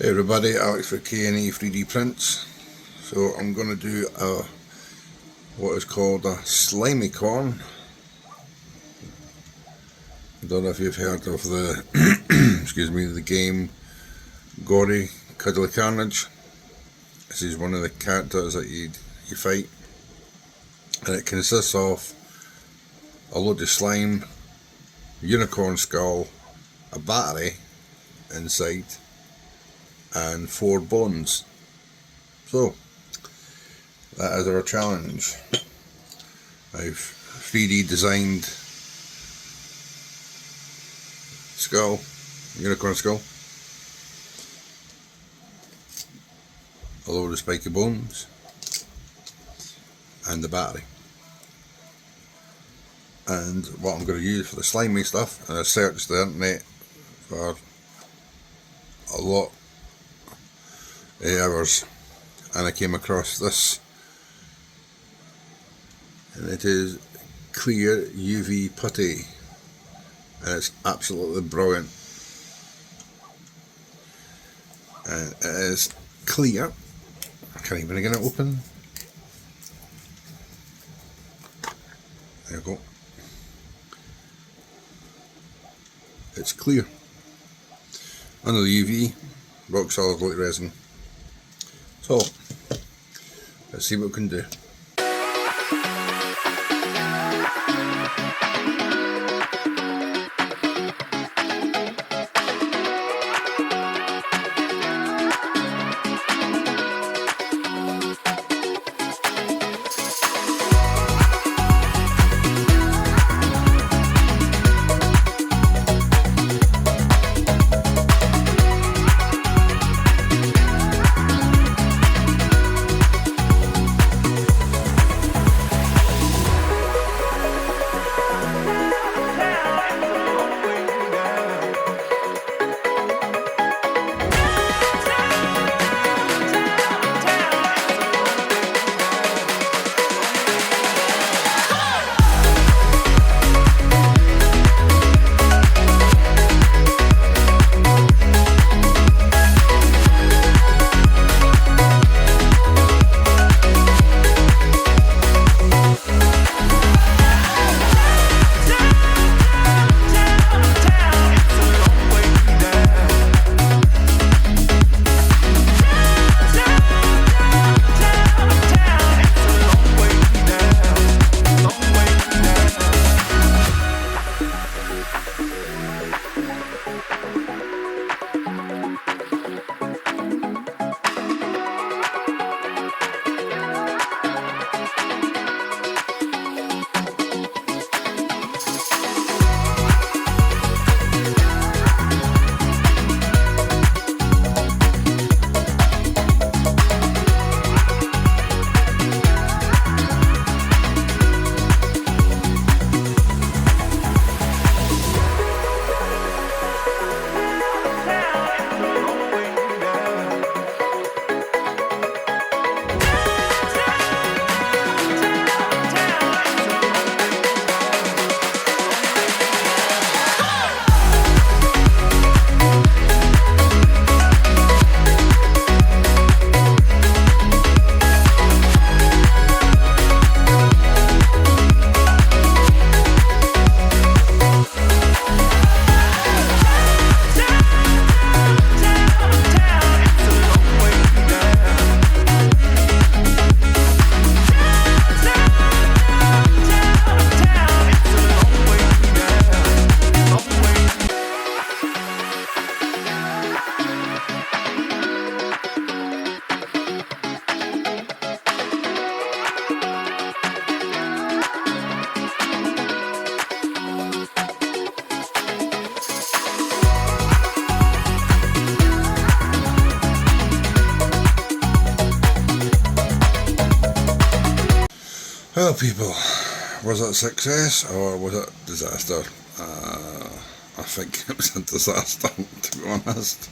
Hey everybody, Alex for K&E 3D Prints. So I'm going to do what is called a slimy corn. I don't know if you've heard of the excuse me, the game Gori, Cuddly, Carnage. This is one of the characters that you fight, and it consists of a load of slime, a unicorn skull, a battery inside, and 4 bones. So that is our challenge. I've 3D designed skull, unicorn skull, a load of spiky bones, and the battery. And what I'm going to use for the slimy stuff, and I searched the internet for a lot hours, and I came across this, and it is clear UV putty, and it's absolutely brilliant. And it is clear. I can't even get it open. There you go. It's clear under the UV, rock solid like resin. So let's see what we can do. Well people, was it a success or was it a disaster? I think it was a disaster, to be honest.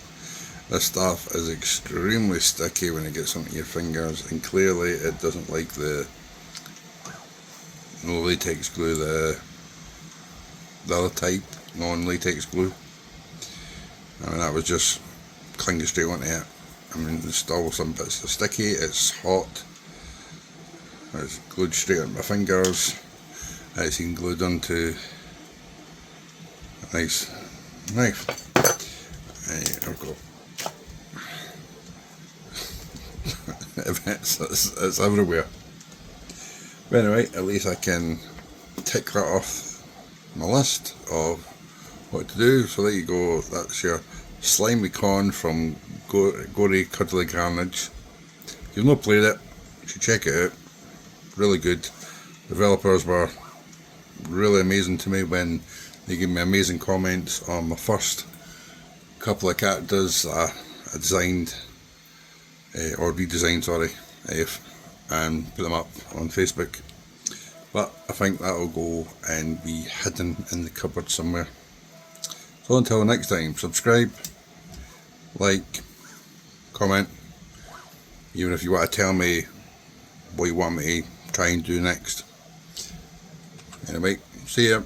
This stuff is extremely sticky when it gets onto your fingers, and clearly it doesn't like the latex glue, the other type, non-latex glue. I mean, that was just clinging straight onto it. I mean, there's still some bits of sticky, it's hot, it's glued straight on my fingers, it's even glued onto a nice knife. I've got it's everywhere. But anyway, at least I can tick that off my list of what to do. So there you go, that's your slimy con from Gori, Cuddly, Carnage. If you've not played it, you should check it out. Really good. Developers were really amazing to me when they gave me amazing comments on my first couple of characters that I designed, or redesigned, sorry, and put them up on Facebook. But I think that'll go and be hidden in the cupboard somewhere. So until next time, subscribe, like, comment, even if you want to tell me what you want me to try and do next. Anyway, see ya.